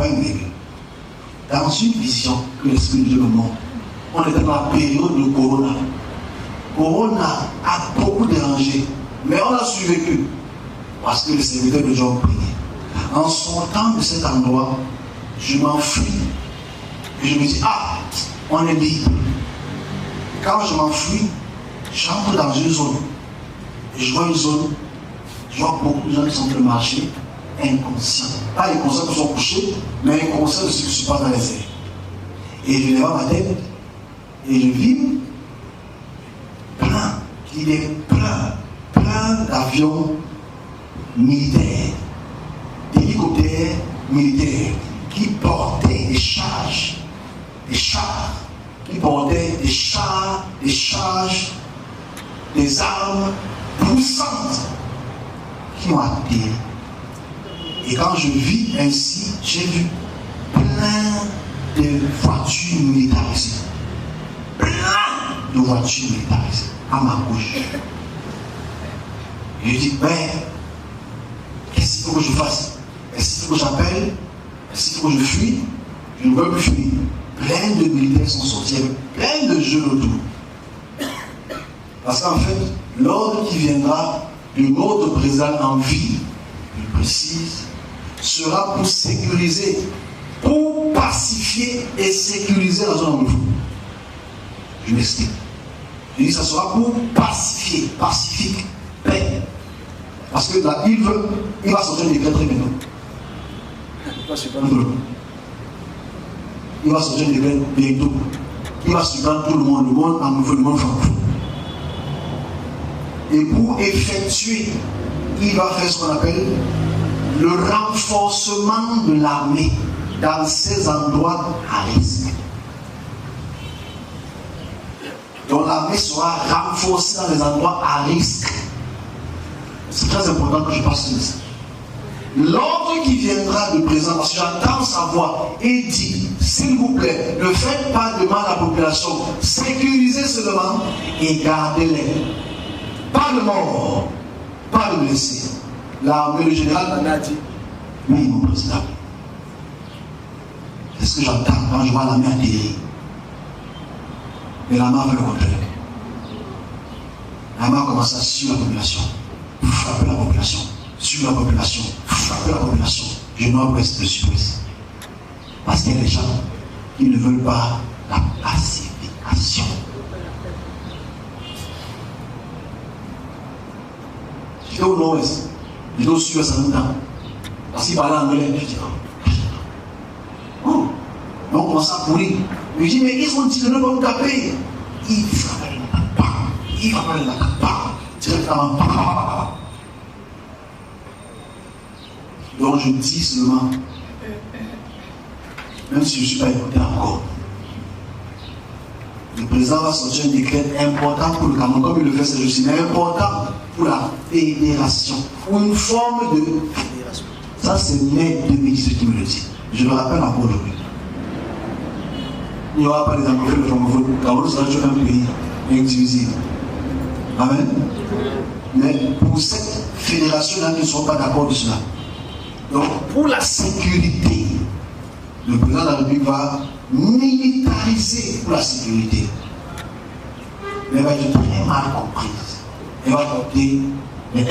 pas une virgule. Dans une vision que l'Esprit de Dieu me montre, on était dans la période de Corona. Corona a beaucoup dérangé, mais on a survécu parce que le serviteur de Dieu a prié. En sortant de cet endroit, je m'enfuis et je me dis, ah, on est libre. Quand je m'enfuis, j'entre dans une zone. Et je vois une zone, je vois beaucoup de gens qui sont en train de marcher inconscients. Pas inconscients qui sont couchés, mais inconscients de ce qui se passe dans les airs. Et je lève ma tête et je vis plein, il est plein d'avions militaires, d'hélicoptères militaires qui portaient des charges, qui portaient des charges, des armes puissantes qui ont atterri. Et quand je vis ainsi, j'ai vu plein de voitures militarisées. Plein de voitures militarisées à ma gauche. Et je dis, ben, qu'est-ce qu'il faut que je fasse? Est-ce qu'il faut que j'appelle? Est-ce qu'il faut que je fuis? Je ne veux plus fuir. Plein de militaires sont sortis avec plein de jeunes autour. Parce qu'en fait, l'ordre qui viendra de notre président en vie, je précise, sera pour sécuriser, pour pacifier et sécuriser la zone où vous. Je m'explique. Je dis que ça sera pour pacifier, pacifique, paix. Parce que là, il va sortir un décret très bientôt. Il va sortir un décret bientôt. Il va surprendre tout le monde anglophone, le monde francophone. Et pour effectuer, il va faire ce qu'on appelle le renforcement de l'armée dans ces endroits à risque. Donc l'armée sera renforcée dans les endroits à risque. C'est très important que je passe sur ça. L'ordre qui viendra de présent, parce que j'entends sa voix, et dit, s'il vous plaît, ne faites pas de mal à la population, sécurisez seulement et gardez-les. Pas de mort, pas de blessés. L'armée, le général m'en a dit, oui, mon président. C'est ce que j'entends quand je vois l'armée atterrir. Mais la main fait le contraire. La main commence à suivre la population, frapper la population, suivre la population, frapper la population. Je n'en reste de surprise. Parce qu'il y a des gens qui ne veulent pas la pacification. J'étais au nord-ouest, j'étais au sud-ouest en même temps. Parce qu'il parlait anglais, je dis, oh, on commence à courir. Je dis, mais ils ont dit que nous allons taper. Il frappait le capa, il frappait le capa, directement. Donc je dis seulement, même si je ne suis pas écouté encore, le président va sortir un décret important pour le Cameroun, comme il le fait ces jours-ci, mais important pour la fédération, pour une forme de fédération. Ça, c'est mai 2018 qui me le dit. Je le rappelle encore aujourd'hui. Il n'y aura pas les anglophones, les francophones. Le Cameroun sera toujours un pays indivisible. Amen. Mais pour cette fédération-là, ils ne sont pas d'accord de cela. Donc, pour la sécurité, le président de la République va militariser pour la sécurité. Mais elle va être très mal comprise. Elle va porter les aides.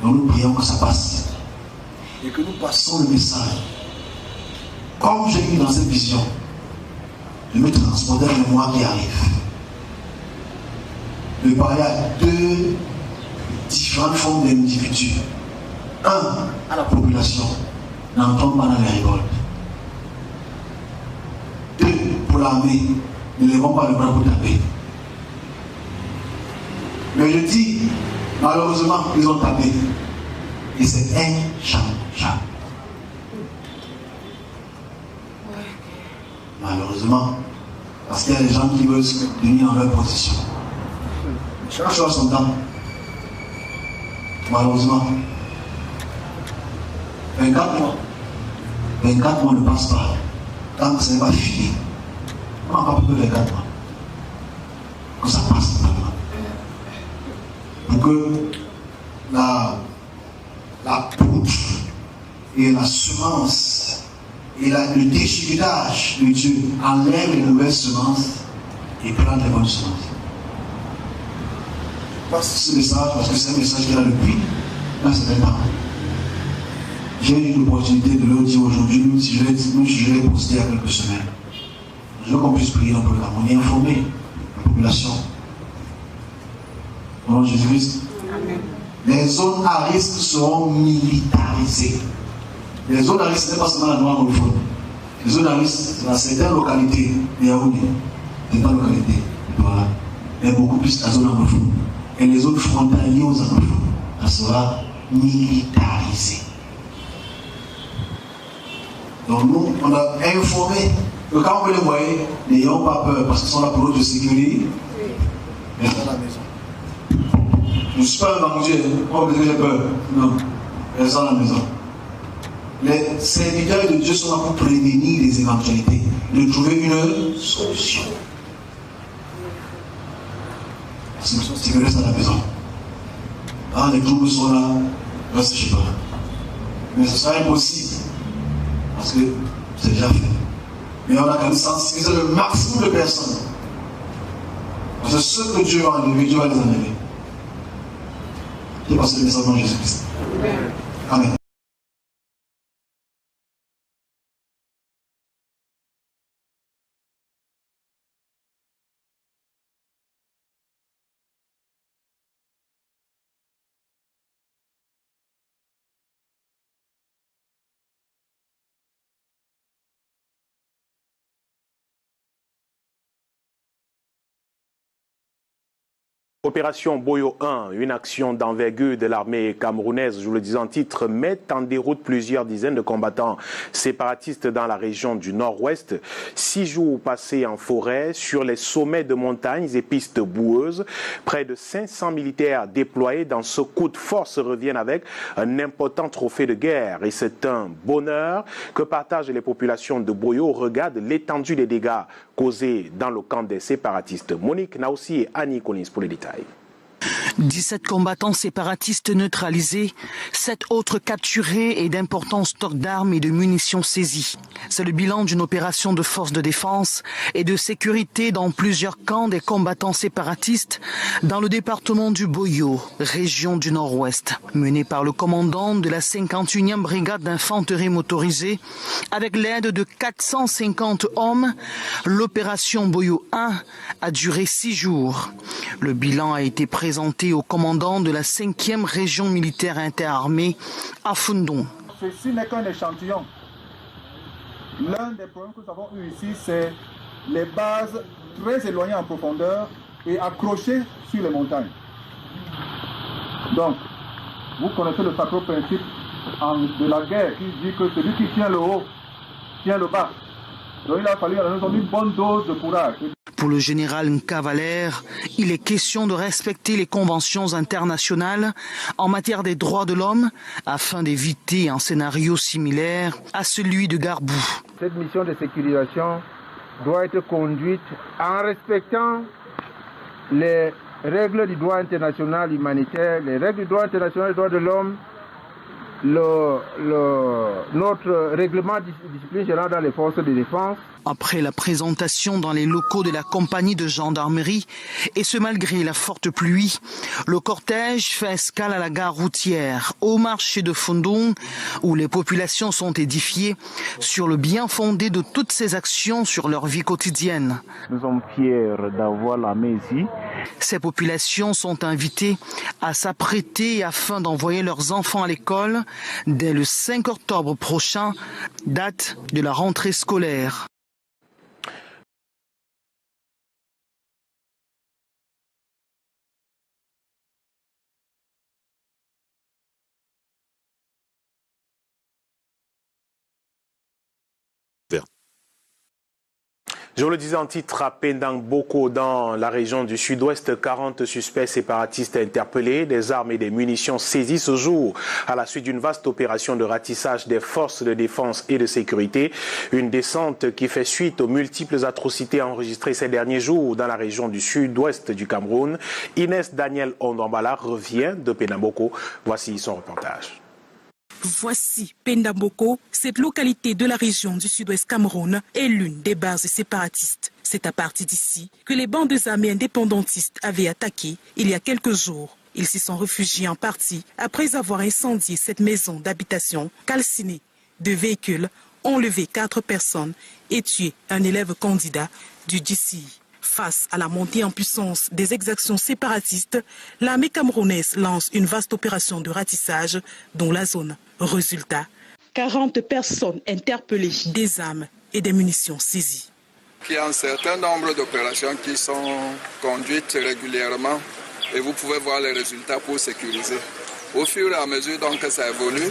Donc nous prions que ça passe. Et que nous passons le message. Comme j'ai vu dans cette vision, de me transporter dans le mois qui arrive. De parler à deux différentes formes d'individus. Un, à la population, n'entend pas dans les révoltes. Deux, pour l'armée, ne lèvons pas le bras pour taper. Mais je dis, malheureusement, ils ont tapé. Et c'est inchangeable. Malheureusement, parce qu'il y a des gens qui veulent se tenir en leur position. Chaque chose son temps. Malheureusement, 24 mois. 24 mois ne passent pas. Tant que ce n'est pas fini. On n'a pas plus de 24 mois. Que ça passe totalement. Pour que la poutre et la semence et le déchiquetage de Dieu enlève les mauvaises semences et plante les bonnes semences. Je passe ce message parce que c'est un message qui est là depuis un certain temps. J'ai eu l'opportunité de le dire aujourd'hui, même si je l'ai posté il y a quelques semaines. Je veux qu'on puisse prier dans le programme. On est informé, la population. Au nom de Jésus-Christ. Les zones à risque seront militarisées. Les zones à risque, ce n'est pas seulement la noire anglophone. Les zones à risque, c'est dans certaines localités, les Yaoundé, certaines localités, voilà. Mais beaucoup plus la zone anglophone. Et les zones frontalières aux anglophones, ça sera militarisé. Donc nous, on a informé que quand vous les voyez, n'ayons pas peur, parce qu'ils sont là pour notre sécurité. Restez à la maison. Je ne suis pas un danger, oh, j'ai peur. Non, restez à la maison. Les serviteurs de Dieu sont là pour prévenir les éventualités, de trouver une solution. La solution, c'est que reste à la maison. Quand les troubles sont là, reste chez toi. Mais ce sera impossible. Parce que c'est déjà fait. Mais on a quand même sensibilisé le maximum de personnes. Parce que ceux que Dieu va enlever, Dieu va les enlever. C'est parce que le message de Jésus-Christ. Amen. Opération Boyo 1, une action d'envergure de l'armée camerounaise, je vous le disais en titre, met en déroute plusieurs dizaines de combattants séparatistes dans la région du Nord-Ouest. 6 jours passés en forêt, sur les sommets de montagnes et pistes boueuses. Près de 500 militaires déployés dans ce coup de force reviennent avec un important trophée de guerre. Et c'est un bonheur que partagent les populations de Boyo au regard de l'étendue des dégâts causés dans le camp des séparatistes. Monique Naoussi et Annie Collins pour les détails. 17 combattants séparatistes neutralisés, 7 autres capturés et d'importants stocks d'armes et de munitions saisis. C'est le bilan d'une opération de force de défense et de sécurité dans plusieurs camps des combattants séparatistes dans le département du Boyo, région du Nord-Ouest, menée par le commandant de la 51e brigade d'infanterie motorisée. Avec l'aide de 450 hommes, l'opération Boyo 1 a duré 6 jours. Le bilan a été présenté au commandant de la 5e région militaire interarmée à Fundong. Ceci n'est qu'un échantillon. L'un des problèmes que nous avons eu ici, c'est les bases très éloignées en profondeur et accrochées sur les montagnes. Donc, vous connaissez le sacro principe de la guerre qui dit que celui qui tient le haut tient le bas. Donc il a fallu à nous donner une bonne dose de courage. Pour le général Nkavalère, il est question de respecter les conventions internationales en matière des droits de l'homme afin d'éviter un scénario similaire à celui de Garbou. Cette mission de sécurisation doit être conduite en respectant les règles du droit international humanitaire, les règles du droit international des droits de l'homme, notre règlement de discipline générale dans les forces de défense. Après la présentation dans les locaux de la compagnie de gendarmerie, et ce malgré la forte pluie, le cortège fait escale à la gare routière, au marché de Fundong, où les populations sont édifiées sur le bien fondé de toutes ces actions sur leur vie quotidienne. Nous sommes fiers d'avoir l'armée ici. Ces populations sont invitées à s'apprêter afin d'envoyer leurs enfants à l'école dès le 5 octobre prochain, date de la rentrée scolaire. Je vous le disais en titre, à Pendang Boko, dans la région du sud-ouest, 40 suspects séparatistes interpellés, des armes et des munitions saisies ce jour à la suite d'une vaste opération de ratissage des forces de défense et de sécurité. Une descente qui fait suite aux multiples atrocités enregistrées ces derniers jours dans la région du sud-ouest du Cameroun. Inès Daniel Ondambala revient de Pendang Boko. Voici son reportage. Voici Pendamboko, cette localité de la région du sud-ouest Cameroun est l'une des bases séparatistes. C'est à partir d'ici que les bandes armées indépendantistes avaient attaqué il y a quelques jours. Ils s'y sont réfugiés en partie après avoir incendié cette maison d'habitation, calciné 2 véhicules, enlevé 4 personnes et tué un élève candidat du DCI. Face à la montée en puissance des exactions séparatistes, l'armée camerounaise lance une vaste opération de ratissage dans la zone. Résultat, 40 personnes interpellées, des armes et des munitions saisies. Il y a un certain nombre d'opérations qui sont conduites régulièrement et vous pouvez voir les résultats pour sécuriser. Au fur et à mesure donc que ça évolue,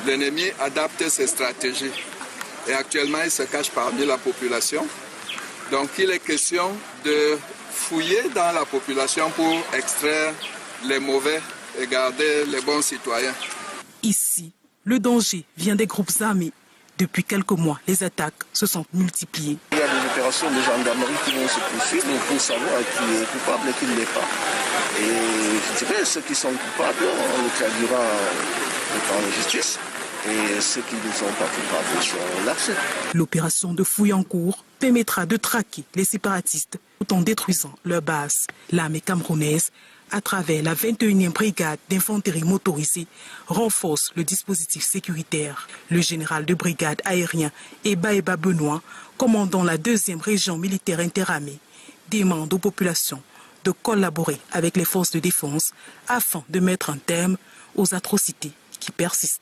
l'ennemi adapte ses stratégies et actuellement il se cache parmi la population. Donc il est question de fouiller dans la population pour extraire les mauvais et garder les bons citoyens. Ici, le danger vient des groupes armés. Depuis quelques mois, les attaques se sont multipliées. Il y a des opérations de gendarmerie qui vont se poursuivre pour savoir qui est coupable et qui ne l'est pas. Et je dirais, ceux qui sont coupables, on les traduira devant la justice. Et ceux qui ne sont pas coupables seront lâchés. L'opération de fouille en cours permettra de traquer les séparatistes tout en détruisant leur base. L'armée camerounaise, à travers la 21e brigade d'infanterie motorisée, renforce le dispositif sécuritaire. Le général de brigade aérien Ebaeba Benoît, commandant la 2e région militaire interarmée, demande aux populations de collaborer avec les forces de défense afin de mettre un terme aux atrocités qui persistent.